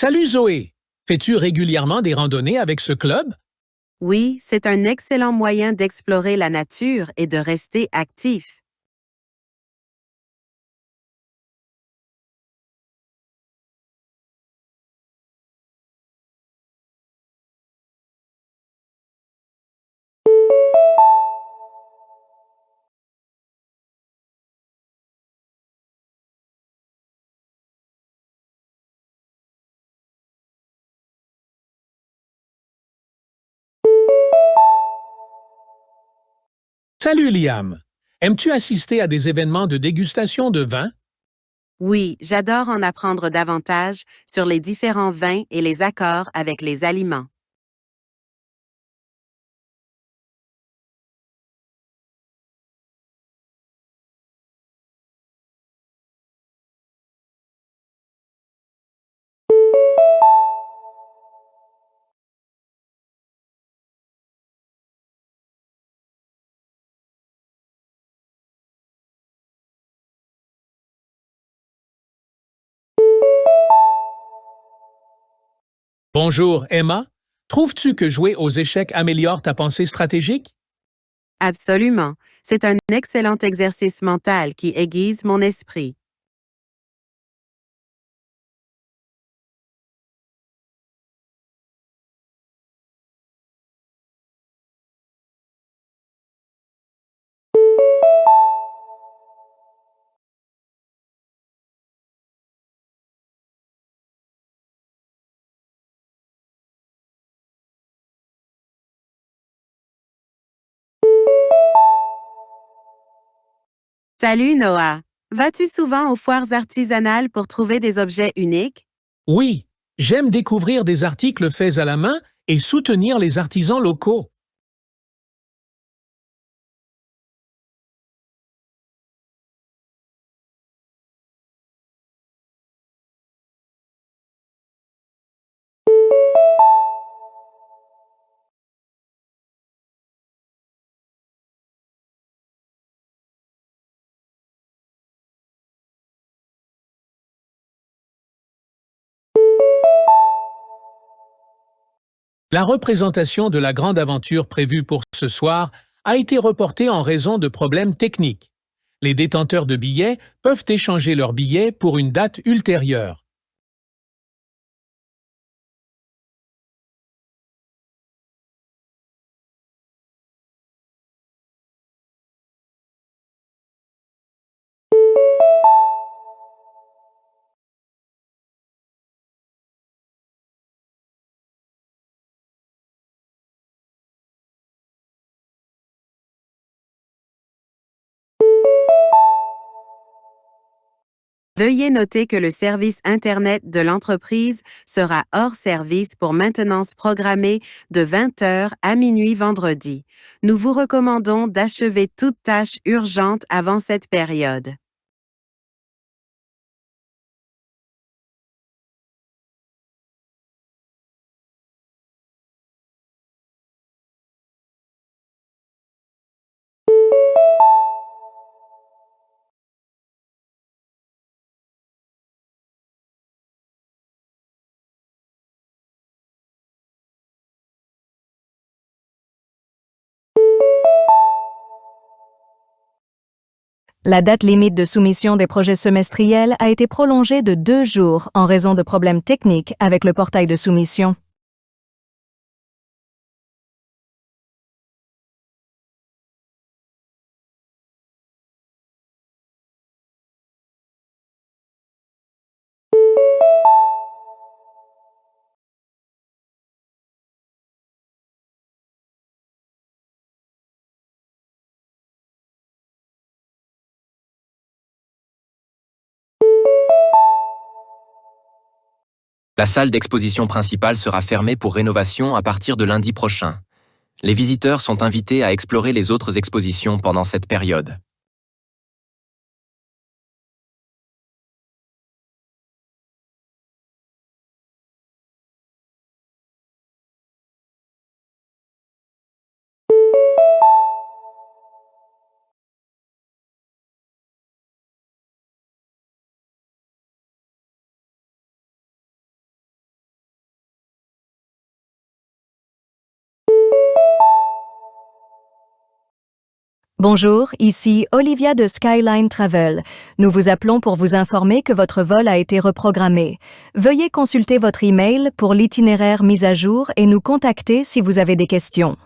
Salut Zoé! Fais-tu régulièrement des randonnées avec ce club? Oui, c'est un excellent moyen d'explorer la nature et de rester actif. Salut Liam! Aimes-tu assister à des événements de dégustation de vin? Oui, j'adore en apprendre davantage sur les différents vins et les accords avec les aliments. Bonjour Emma, trouves-tu que jouer aux échecs améliore ta pensée stratégique? Absolument. C'est un excellent exercice mental qui aiguise mon esprit. Salut Noah. Vas-tu souvent aux foires artisanales pour trouver des objets uniques? Oui, j'aime découvrir des articles faits à la main et soutenir les artisans locaux. La représentation de la grande aventure prévue pour ce soir a été reportée en raison de problèmes techniques. Les détenteurs de billets peuvent échanger leurs billets pour une date ultérieure. Veuillez noter que le service Internet de l'entreprise sera hors service pour maintenance programmée de 20 heures à minuit vendredi. Nous vous recommandons d'achever toute tâche urgente avant cette période. La date limite de soumission des projets semestriels a été prolongée de 2 jours en raison de problèmes techniques avec le portail de soumission. La salle d'exposition principale sera fermée pour rénovation à partir de lundi prochain. Les visiteurs sont invités à explorer les autres expositions pendant cette période. Bonjour, ici Olivia de Skyline Travel. Nous vous appelons pour vous informer que votre vol a été reprogrammé. Veuillez consulter votre email pour l'itinéraire mis à jour et nous contacter si vous avez des questions.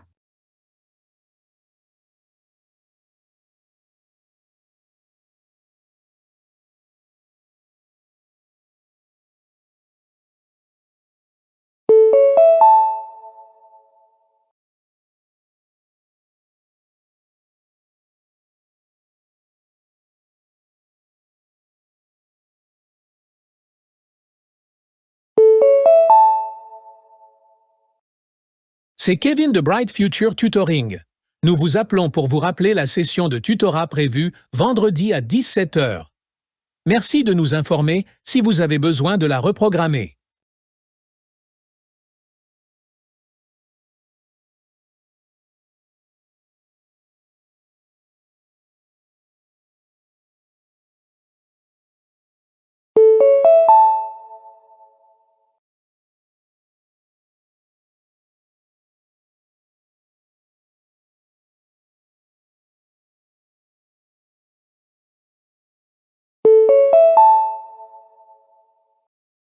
C'est Kevin de Bright Future Tutoring. Nous vous appelons pour vous rappeler la session de tutorat prévue vendredi à 17 heures. Merci de nous informer si vous avez besoin de la reprogrammer.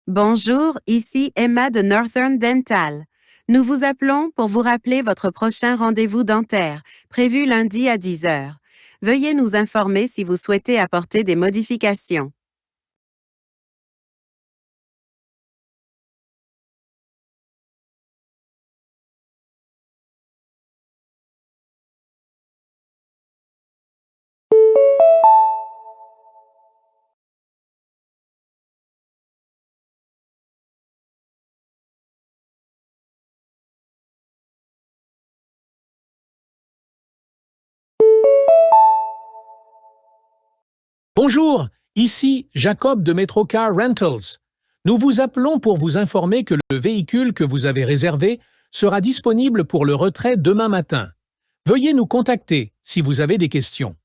Bonjour, ici Emma de Northern Dental. Nous vous appelons pour vous rappeler votre prochain rendez-vous dentaire, prévu lundi à 10 heures. Veuillez nous informer si vous souhaitez apporter des modifications. Bonjour, ici Jacob de Metrocar Rentals. Nous vous appelons pour vous informer que le véhicule que vous avez réservé sera disponible pour le retrait demain matin. Veuillez nous contacter si vous avez des questions.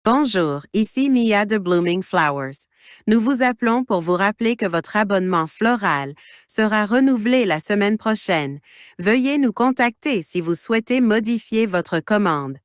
Bonjour, ici Mia de Blooming Flowers. Nous vous appelons pour vous rappeler que votre abonnement floral sera renouvelé la semaine prochaine. Veuillez nous contacter si vous souhaitez modifier votre commande.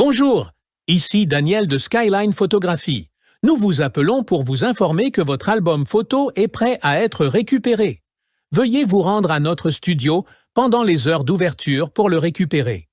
Bonjour, ici Daniel de Skyline Photographie. Nous vous appelons pour vous informer que votre album photo est prêt à être récupéré. Veuillez vous rendre à notre studio pendant les heures d'ouverture pour le récupérer.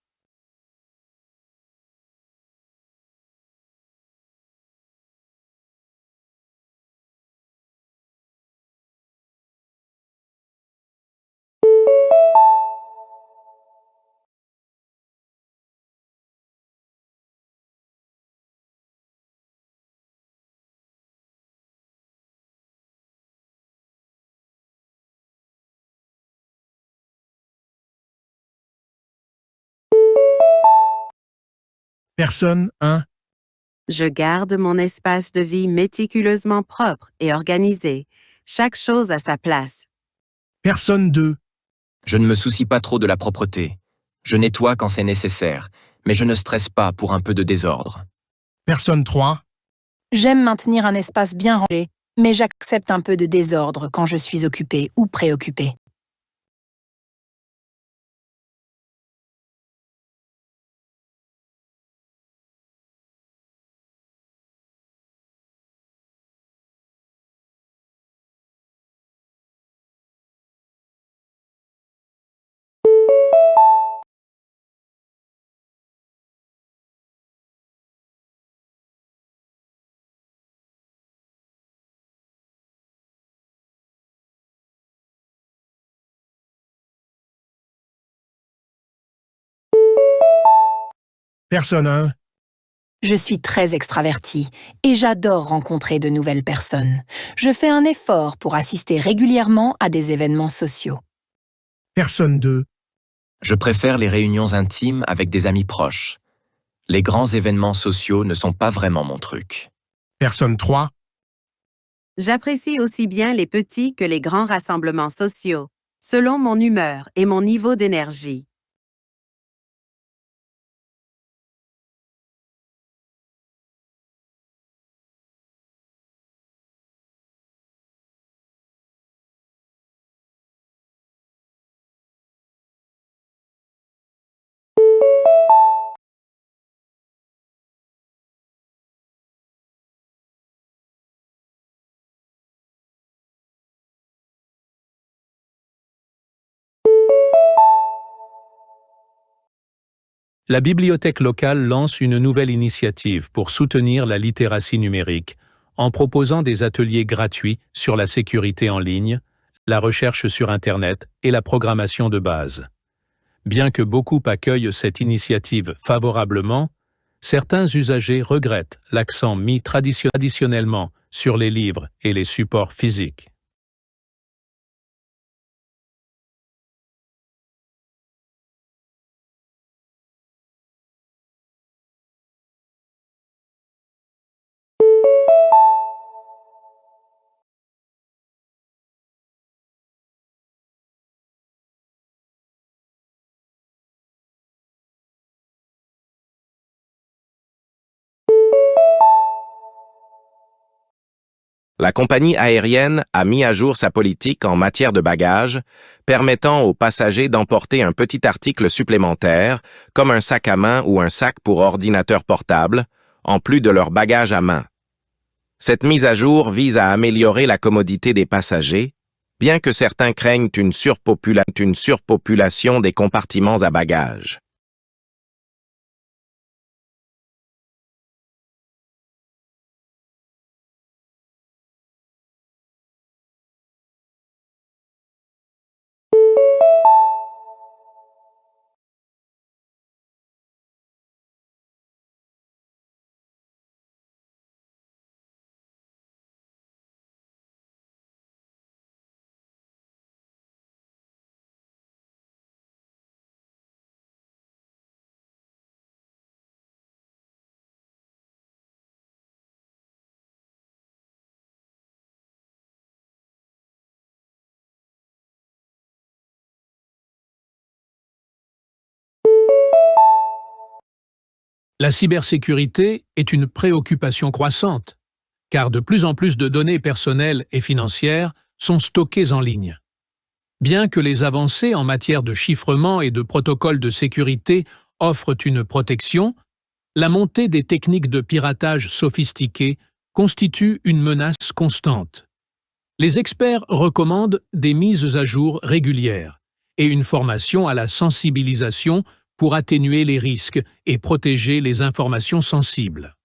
Personne 1, Je garde mon espace de vie méticuleusement propre et organisé, chaque chose à sa place. personne 2, Je ne me soucie pas trop de la propreté. Je nettoie quand c'est nécessaire, mais je ne stresse pas pour un peu de désordre. personne 3, J'aime maintenir un espace bien rangé, mais j'accepte un peu de désordre quand je suis occupée ou préoccupée. Personne 1. Je suis très extravertie et j'adore rencontrer de nouvelles personnes. Je fais un effort pour assister régulièrement à des événements sociaux. Personne 2. Je préfère les réunions intimes avec des amis proches. Les grands événements sociaux ne sont pas vraiment mon truc. Personne 3. J'apprécie aussi bien les petits que les grands rassemblements sociaux, selon mon humeur et mon niveau d'énergie. La bibliothèque locale lance une nouvelle initiative pour soutenir la littératie numérique en proposant des ateliers gratuits sur la sécurité en ligne, la recherche sur Internet et la programmation de base. Bien que beaucoup accueillent cette initiative favorablement, certains usagers regrettent l'accent mis traditionnellement sur les livres et les supports physiques. La compagnie aérienne a mis à jour sa politique en matière de bagages, permettant aux passagers d'emporter un petit article supplémentaire, comme un sac à main ou un sac pour ordinateur portable, en plus de leur bagage à main. Cette mise à jour vise à améliorer la commodité des passagers, bien que certains craignent une surpopulation des compartiments à bagages. La cybersécurité est une préoccupation croissante, car de plus en plus de données personnelles et financières sont stockées en ligne. Bien que les avancées en matière de chiffrement et de protocoles de sécurité offrent une protection, la montée des techniques de piratage sophistiquées constitue une menace constante. Les experts recommandent des mises à jour régulières et une formation à la sensibilisation pour atténuer les risques et protéger les informations sensibles.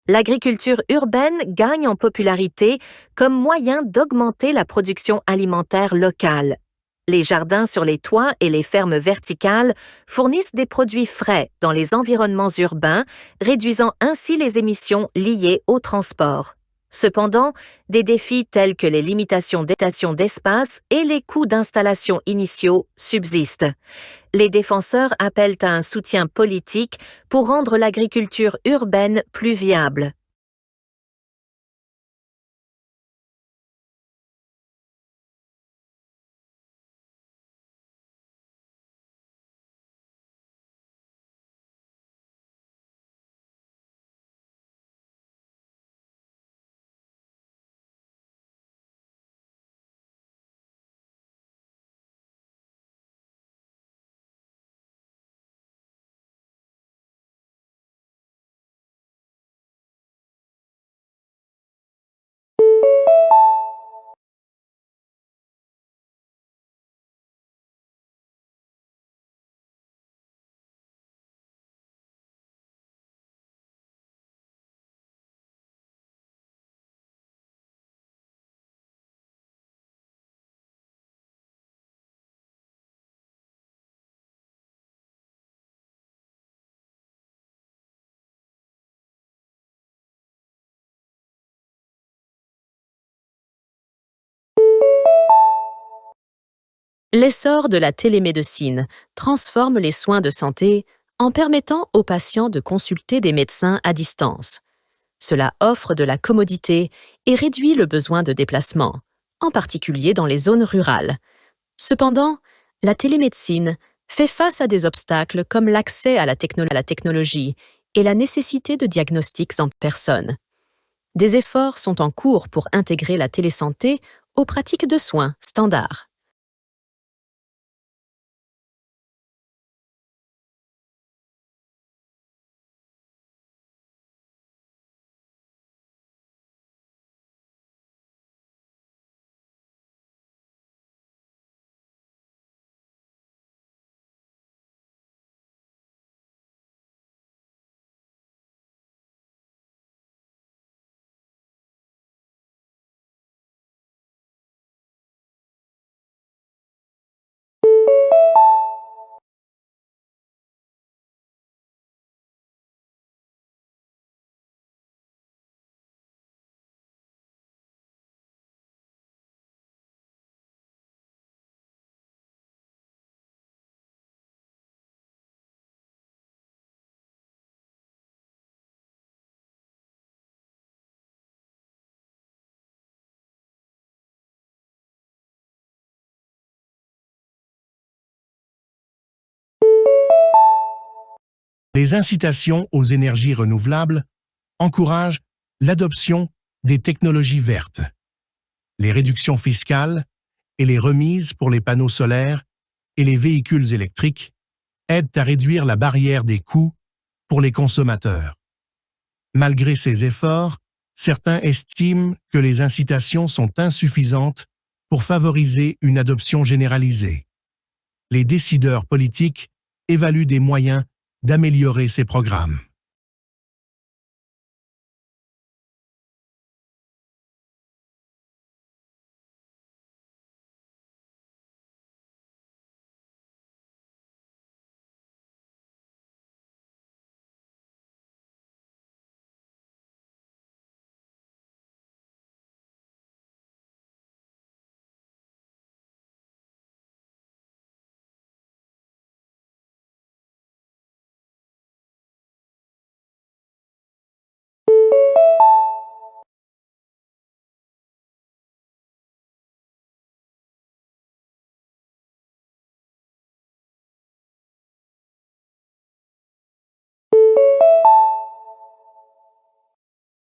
L'agriculture urbaine gagne en popularité comme moyen d'augmenter la production alimentaire locale. Les jardins sur les toits et les fermes verticales fournissent des produits frais dans les environnements urbains, réduisant ainsi les émissions liées au transport. Cependant, des défis tels que les limitations d'espace et les coûts d'installation initiaux subsistent. Les défenseurs appellent à un soutien politique pour rendre l'agriculture urbaine plus viable. L'essor de la télémédecine transforme les soins de santé en permettant aux patients de consulter des médecins à distance. Cela offre de la commodité et réduit le besoin de déplacement, en particulier dans les zones rurales. Cependant, la télémédecine fait face à des obstacles comme l'accès à la technologie et la nécessité de diagnostics en personne. Des efforts sont en cours pour intégrer la télésanté aux pratiques de soins standards. Les incitations aux énergies renouvelables encouragent l'adoption des technologies vertes. Les réductions fiscales et les remises pour les panneaux solaires et les véhicules électriques aident à réduire la barrière des coûts pour les consommateurs. Malgré ces efforts, certains estiment que les incitations sont insuffisantes pour favoriser une adoption généralisée. Les décideurs politiques évaluent des moyens d'améliorer ces programmes.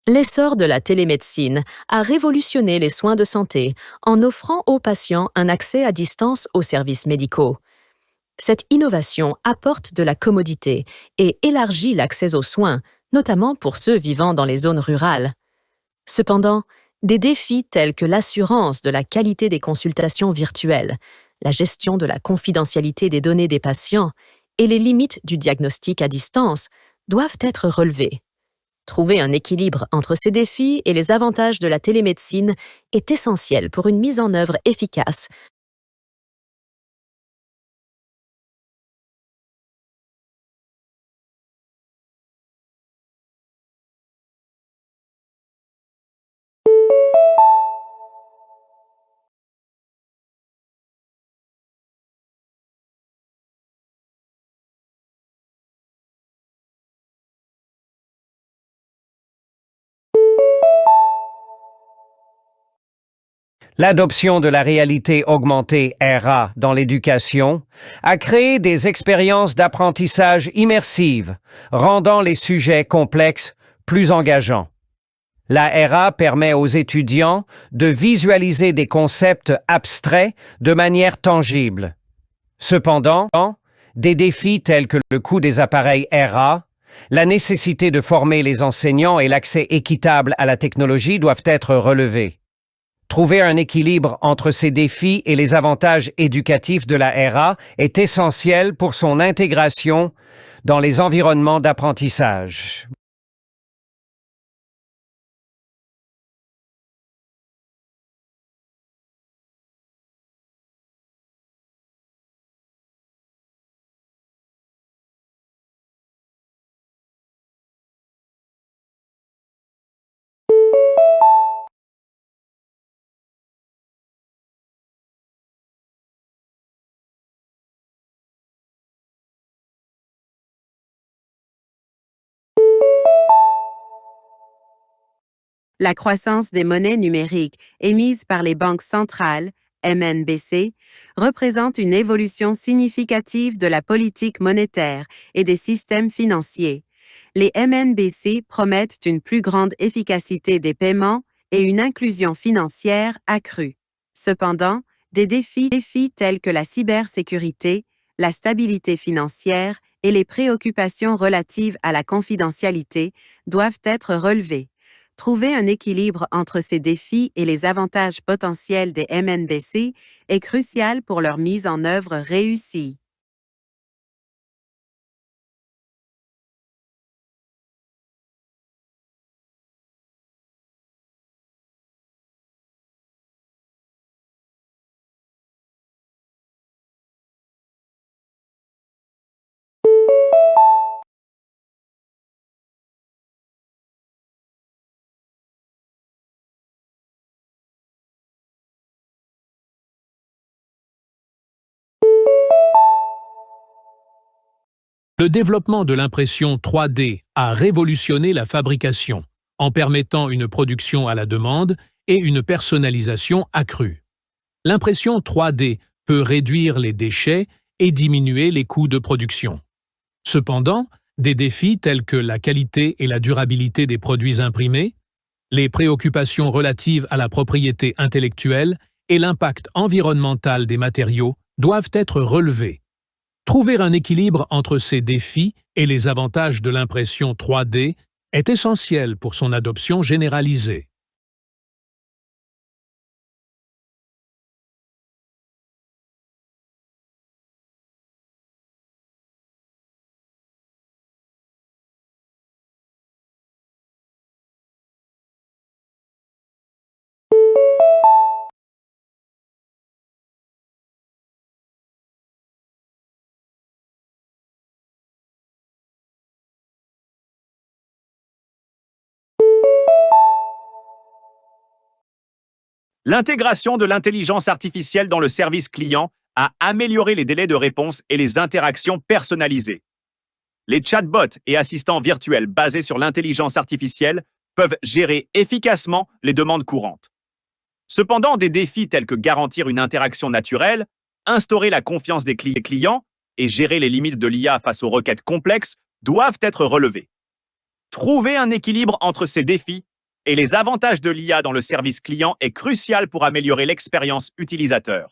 L'essor de la télémédecine a révolutionné les soins de santé en offrant aux patients un accès à distance aux services médicaux. Cette innovation apporte de la commodité et élargit l'accès aux soins, notamment pour ceux vivant dans les zones rurales. Cependant, des défis tels que l'assurance de la qualité des consultations virtuelles, la gestion de la confidentialité des données des patients et les limites du diagnostic à distance doivent être relevés. Trouver un équilibre entre ces défis et les avantages de la télémédecine est essentiel pour une mise en œuvre efficace L'adoption de la réalité augmentée RA dans l'éducation a créé des expériences d'apprentissage immersives, rendant les sujets complexes plus engageants. La RA permet aux étudiants de visualiser des concepts abstraits de manière tangible. Cependant, des défis tels que le coût des appareils RA, la nécessité de former les enseignants et l'accès équitable à la technologie doivent être relevés. Trouver un équilibre entre ces défis et les avantages éducatifs de la RA est essentiel pour son intégration dans les environnements d'apprentissage. La croissance des monnaies numériques émises par les banques centrales, MNBC, représente une évolution significative de la politique monétaire et des systèmes financiers. Les MNBC promettent une plus grande efficacité des paiements et une inclusion financière accrue. Cependant, des défis tels que la cybersécurité, la stabilité financière et les préoccupations relatives à la confidentialité doivent être relevés. Trouver un équilibre entre ces défis et les avantages potentiels des MNBC est crucial pour leur mise en œuvre réussie. Le développement de l'impression 3D a révolutionné la fabrication, en permettant une production à la demande et une personnalisation accrue. L'impression 3D peut réduire les déchets et diminuer les coûts de production. Cependant, des défis tels que la qualité et la durabilité des produits imprimés, les préoccupations relatives à la propriété intellectuelle et l'impact environnemental des matériaux doivent être relevés. Trouver un équilibre entre ces défis et les avantages de l'impression 3D est essentiel pour son adoption généralisée. L'intégration de l'intelligence artificielle dans le service client a amélioré les délais de réponse et les interactions personnalisées. Les chatbots et assistants virtuels basés sur l'intelligence artificielle peuvent gérer efficacement les demandes courantes. Cependant, des défis tels que garantir une interaction naturelle, instaurer la confiance des clients et gérer les limites de l'IA face aux requêtes complexes doivent être relevés. Trouver un équilibre entre ces défis et les avantages de l'IA dans le service client est crucial pour améliorer l'expérience utilisateur.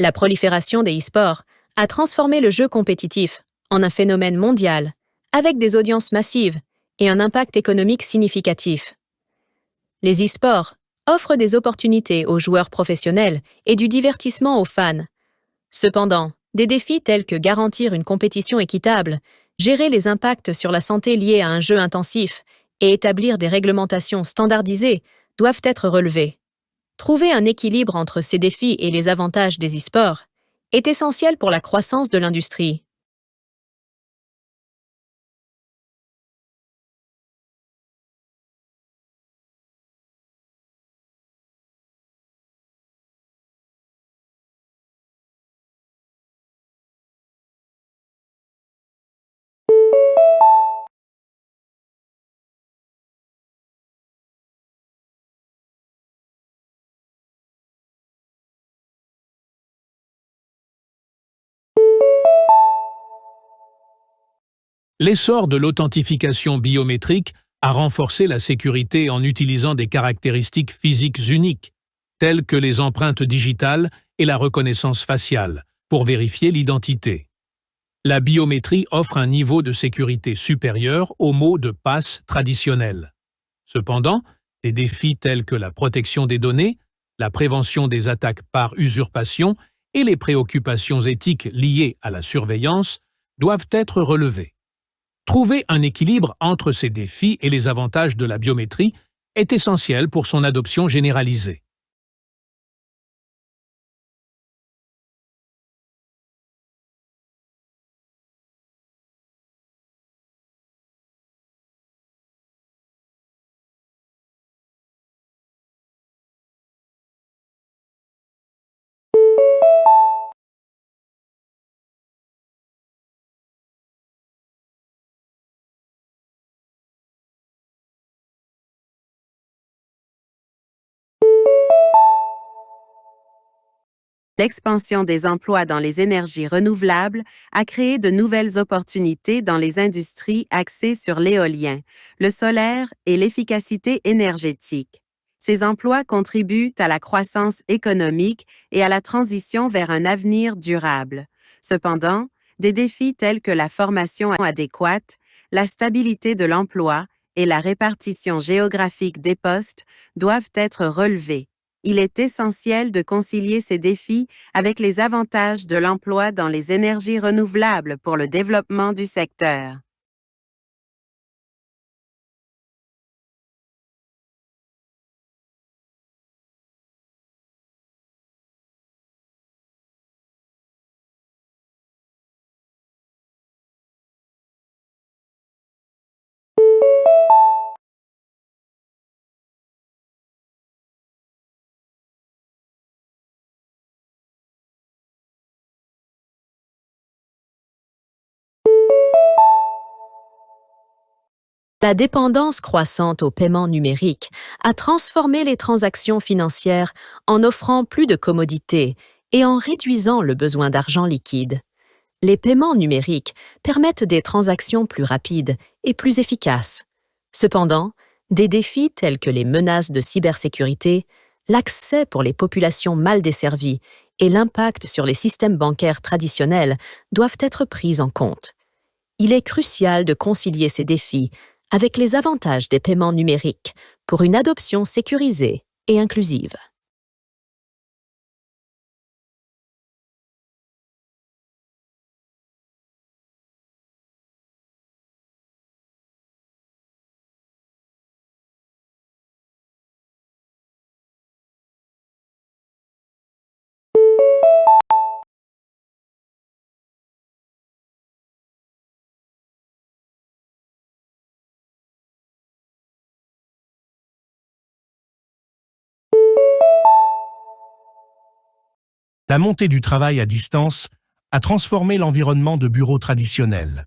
La prolifération des e-sports a transformé le jeu compétitif en un phénomène mondial, avec des audiences massives et un impact économique significatif. Les e-sports offrent des opportunités aux joueurs professionnels et du divertissement aux fans. Cependant, des défis tels que garantir une compétition équitable, gérer les impacts sur la santé liés à un jeu intensif et établir des réglementations standardisées doivent être relevés. Trouver un équilibre entre ces défis et les avantages des e-sports est essentiel pour la croissance de l'industrie. L'essor de l'authentification biométrique a renforcé la sécurité en utilisant des caractéristiques physiques uniques, telles que les empreintes digitales et la reconnaissance faciale, pour vérifier l'identité. La biométrie offre un niveau de sécurité supérieur aux mots de passe traditionnels. Cependant, des défis tels que la protection des données, la prévention des attaques par usurpation et les préoccupations éthiques liées à la surveillance doivent être relevés. Trouver un équilibre entre ces défis et les avantages de la biométrie est essentiel pour son adoption généralisée. L'expansion des emplois dans les énergies renouvelables a créé de nouvelles opportunités dans les industries axées sur l'éolien, le solaire et l'efficacité énergétique. Ces emplois contribuent à la croissance économique et à la transition vers un avenir durable. Cependant, des défis tels que la formation adéquate, la stabilité de l'emploi et la répartition géographique des postes doivent être relevés. Il est essentiel de concilier ces défis avec les avantages de l'emploi dans les énergies renouvelables pour le développement du secteur. La dépendance croissante au paiement numérique a transformé les transactions financières en offrant plus de commodités et en réduisant le besoin d'argent liquide. Les paiements numériques permettent des transactions plus rapides et plus efficaces. Cependant, des défis tels que les menaces de cybersécurité, l'accès pour les populations mal desservies et l'impact sur les systèmes bancaires traditionnels doivent être pris en compte. Il est crucial de concilier ces défis avec les avantages des paiements numériques pour une adoption sécurisée et inclusive. La montée du travail à distance a transformé l'environnement de bureau traditionnel,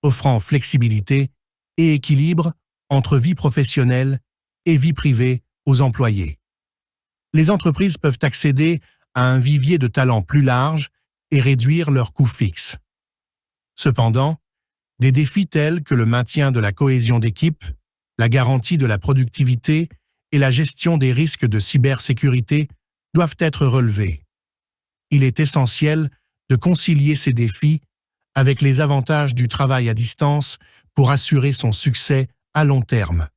offrant flexibilité et équilibre entre vie professionnelle et vie privée aux employés. Les entreprises peuvent accéder à un vivier de talents plus large et réduire leurs coûts fixes. Cependant, des défis tels que le maintien de la cohésion d'équipe, la garantie de la productivité et la gestion des risques de cybersécurité doivent être relevés. Il est essentiel de concilier ces défis avec les avantages du travail à distance pour assurer son succès à long terme.